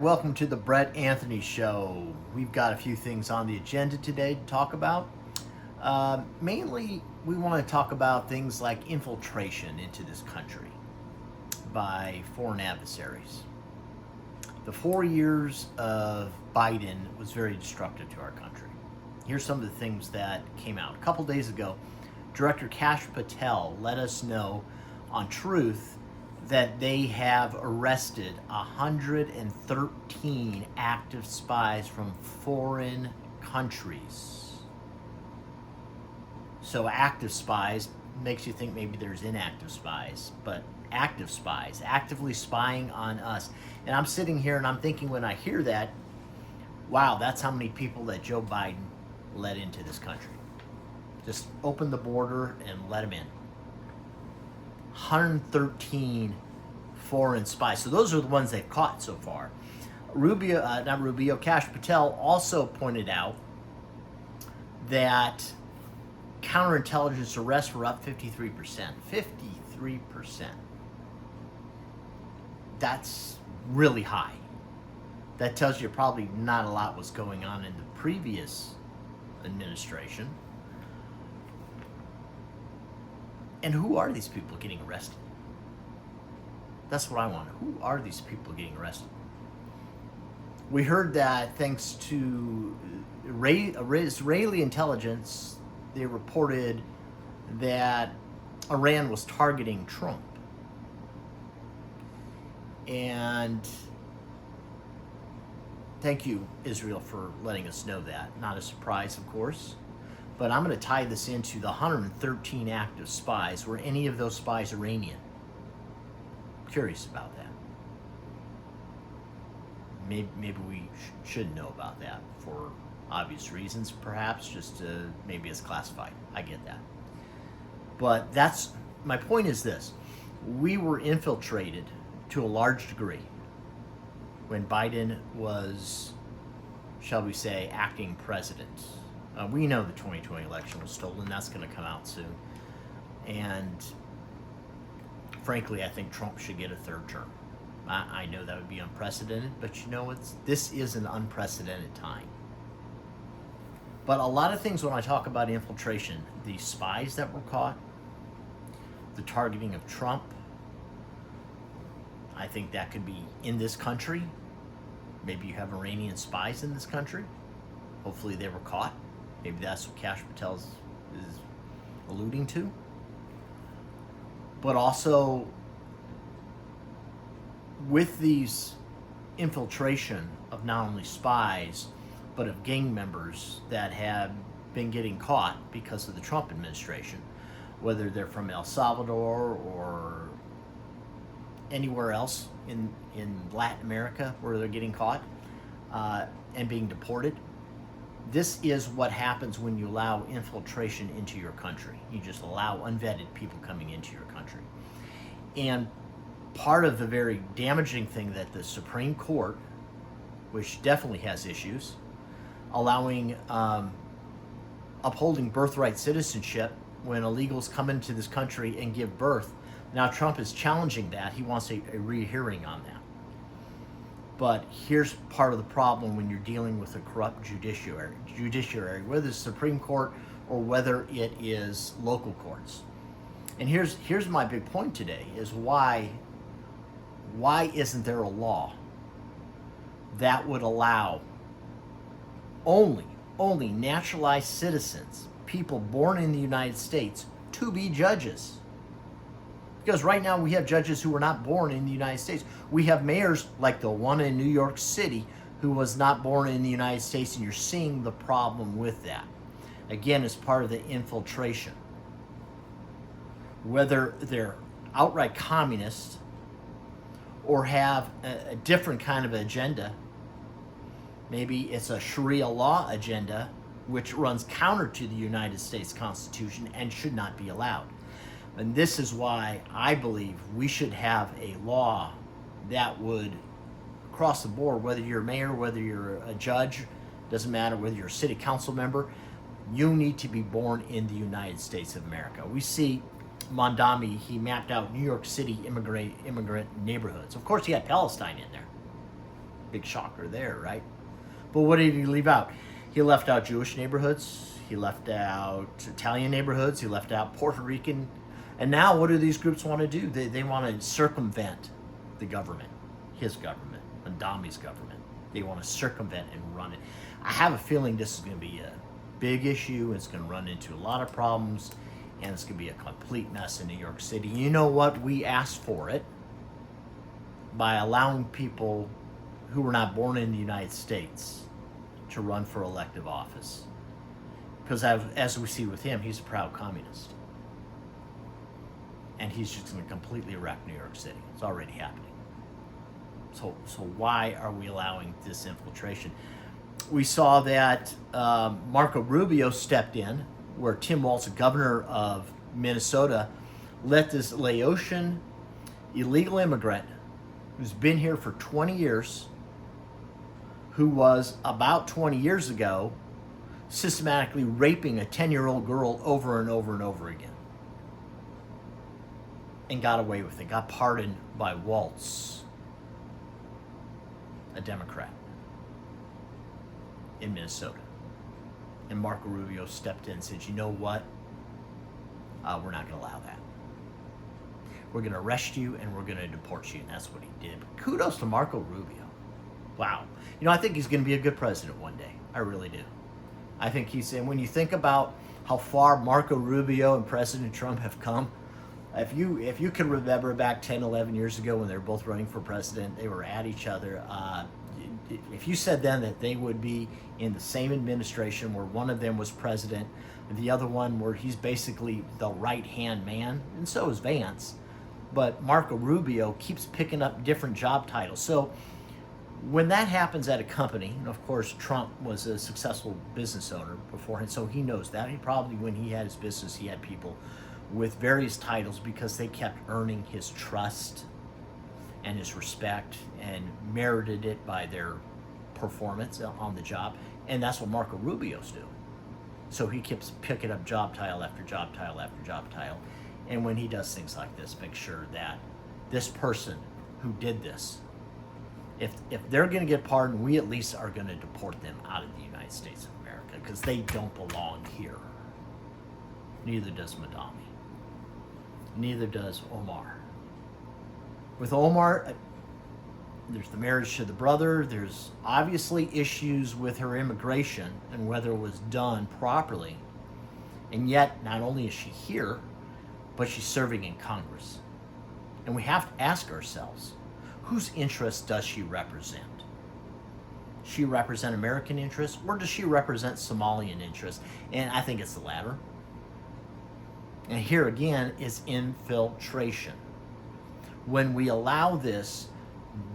welcome to the Brett Anthony Show. We've got a few things on the agenda today to talk about. Mainly, we want to talk about things like infiltration into this country by foreign adversaries. The 4 years of Biden was very destructive to our country. Here's some of the things that came out. A couple days ago, Director Kash Patel let us know on Truth that they have arrested 113 active spies from foreign countries. So active spies makes you think maybe there's inactive spies, but active spies, actively spying on us. And I'm sitting here and I'm thinking when I hear that, wow, that's how many people that Joe Biden let into this country. Just open the border and let them in. 113 foreign spies. So those are the ones they've caught so far. Kash Patel also pointed out that counterintelligence arrests were up 53%. 53%. That's really high. That tells you probably not a lot was going on in the previous administration. And who are these people getting arrested? That's what I want. Who are these people getting arrested? We heard that thanks to Israeli intelligence, they reported that Iran was targeting Trump. And thank you, Israel, for letting us know that. Not a surprise, of course. But I'm going to tie this into the 113 active spies. Were any of those spies Iranian? Curious about that. Maybe we should know about that for obvious reasons, perhaps, just maybe it's classified. I get that. But my point is this. We were infiltrated to a large degree when Biden was, shall we say, acting president. We know the 2020 election was stolen. That's going to come out soon. And frankly, I think Trump should get a third term. I know that would be unprecedented, but you know, this is an unprecedented time. But a lot of things when I talk about infiltration, the spies that were caught, the targeting of Trump, I think that could be in this country. Maybe you have Iranian spies in this country. Hopefully they were caught. Maybe that's what Kash Patel is alluding to. But also, with these infiltration of not only spies, but of gang members that have been getting caught because of the Trump administration, whether they're from El Salvador or anywhere else in Latin America where they're getting caught and being deported. This is what happens when you allow infiltration into your country. You just allow unvetted people coming into your country. And part of the very damaging thing that the Supreme Court, which definitely has issues, allowing, upholding birthright citizenship when illegals come into this country and give birth. Now Trump is challenging that. He wants a rehearing on that. But here's part of the problem when you're dealing with a corrupt judiciary, whether it's the Supreme Court or whether it is local courts. And here's my big point today is why isn't there a law that would allow only naturalized citizens, people born in the United States, to be judges? Because right now we have judges who were not born in the United States. We have mayors like the one in New York City who was not born in the United States, and you're seeing the problem with that. Again, it's part of the infiltration. Whether they're outright communist or have a different kind of agenda, maybe it's a Sharia law agenda which runs counter to the United States Constitution and should not be allowed. And this is why I believe we should have a law that would, across the board, whether you're a mayor, whether you're a judge, doesn't matter, whether you're a city council member, you need to be born in the United States of America. We see Mondami, he mapped out New York City immigrant neighborhoods. Of course, he had Palestine in there. Big shocker there, right? But what did he leave out? He left out Jewish neighborhoods. He left out Italian neighborhoods. He left out Puerto Rican. And now what do these groups want to do? They want to circumvent the government, his government, Adami's government. They want to circumvent and run it. I have a feeling this is going to be a big issue. It's going to run into a lot of problems, and it's going to be a complete mess in New York City. You know what? We asked for it by allowing people who were not born in the United States to run for elective office. Because as we see with him, he's a proud communist. And he's just going to completely wreck New York City. It's already happening. So why are we allowing this infiltration? We saw that Marco Rubio stepped in, where Tim Walz, governor of Minnesota, let this Laotian illegal immigrant who's been here for 20 years, who was about 20 years ago systematically raping a 10-year-old girl over and over and over again, and got away with it, got pardoned by Walz, a Democrat in Minnesota. And Marco Rubio stepped in and said, you know what? We're not going to allow that. We're going to arrest you and we're going to deport you. And that's what he did. But kudos to Marco Rubio. Wow. You know, I think he's going to be a good president one day. I really do. I think and when you think about how far Marco Rubio and President Trump have come, if you can remember back 10, 11 years ago when they were both running for president, they were at each other. If you said then that they would be in the same administration where one of them was president and the other one where he's basically the right-hand man, and so is Vance, but Marco Rubio keeps picking up different job titles. So when that happens at a company, and of course Trump was a successful business owner beforehand, so he knows that. He probably, when he had his business, he had people with various titles because they kept earning his trust and his respect and merited it by their performance on the job. And that's what Marco Rubio's doing. So he keeps picking up job title after job title after job title. And when he does things like this, make sure that this person who did this, if they're going to get pardoned, we at least are going to deport them out of the United States of America because they don't belong here. Neither does Madami. Neither does Omar. With Omar, there's the marriage to the brother. There's obviously issues with her immigration and whether it was done properly. And yet, not only is she here, but she's serving in Congress. And we have to ask ourselves, whose interests does she represent? Does she represent American interests, or does she represent Somalian interests? And I think it's the latter. And here again is infiltration. When we allow this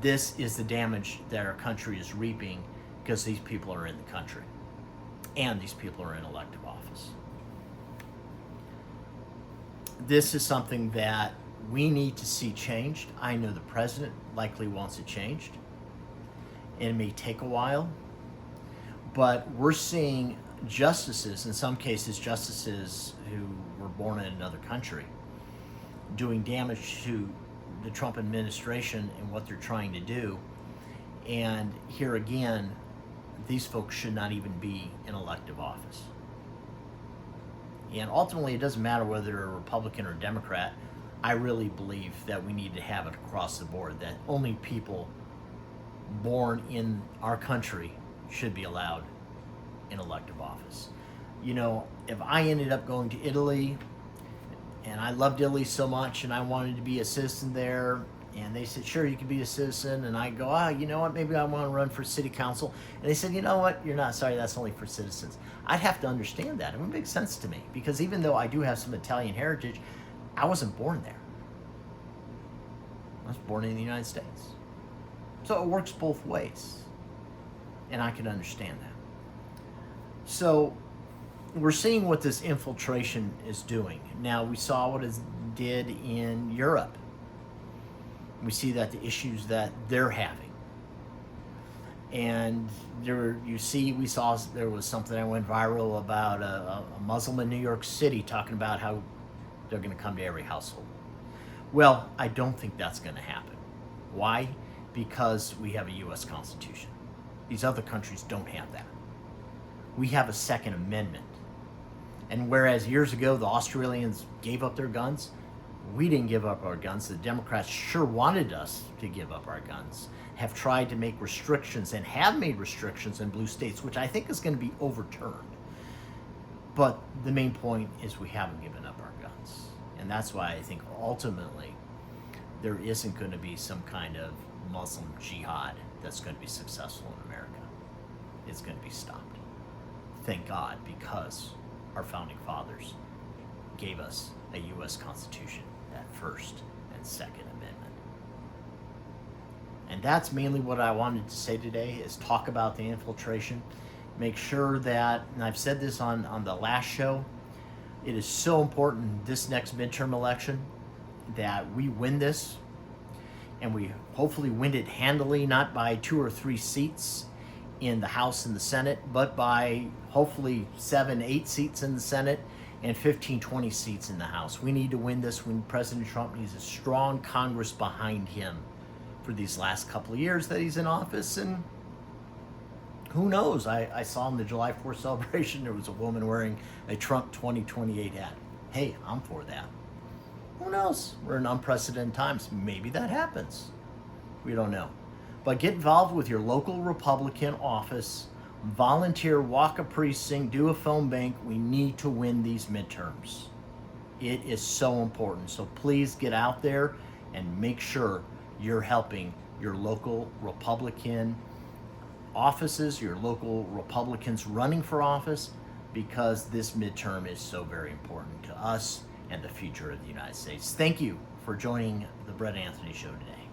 is the damage that our country is reaping because these people are in the country and these people are in elective office. This is something that we need to see changed. I know the president likely wants it changed. It may take a while, but we're seeing justices, in some cases justices who were born in another country, doing damage to the Trump administration and what they're trying to do. And here again, these folks should not even be in elective office. And ultimately, it doesn't matter whether they're a Republican or Democrat. I really believe that we need to have it across the board, that only people born in our country should be allowed in elective office. You know, if I ended up going to Italy and I loved Italy so much and I wanted to be a citizen there, and they said, sure, you can be a citizen, and I go, you know what, maybe I want to run for city council, and they said, you know what, you're not, sorry, that's only for citizens. I'd have to understand that. It would make sense to me, because even though I do have some Italian heritage, I wasn't born there. I was born in the United States. So it works both ways, and I can understand that. So we're seeing what this infiltration is doing. Now, we saw what it did in Europe. We see that the issues that they're having. And we saw there was something that went viral about a Muslim in New York City talking about how they're going to come to every household. Well, I don't think that's going to happen. Why? because we have a U.S. Constitution. These other countries don't have that. We have a Second Amendment. And whereas years ago the Australians gave up their guns, we didn't give up our guns. The Democrats sure wanted us to give up our guns, have tried to make restrictions and have made restrictions in blue states, which I think is going to be overturned. But the main point is we haven't given up our guns. And that's why I think ultimately there isn't going to be some kind of Muslim jihad that's going to be successful in America. It's going to be stopped. Thank God, because our founding fathers gave us a U.S. Constitution, that First and Second Amendment. And that's mainly what I wanted to say today, is talk about the infiltration. Make sure that, and I've said this on the last show, it is so important this next midterm election that we win this, and we hopefully win it handily, not by 2 or 3 seats in the House and the Senate, but by hopefully 7, 8 seats in the Senate and 15, 20 seats in the House. We need to win this when President Trump needs a strong Congress behind him for these last couple of years that he's in office. And who knows? I saw in the July 4th celebration, there was a woman wearing a Trump 2028 hat. Hey, I'm for that. Who knows? We're in unprecedented times. Maybe that happens. We don't know. But get involved with your local Republican office. Volunteer, walk a precinct, do a phone bank. We need to win these midterms. It is so important. So please get out there and make sure you're helping your local Republican offices, your local Republicans running for office, because this midterm is so very important to us and the future of the United States. Thank you for joining the Brett Anthony Show today.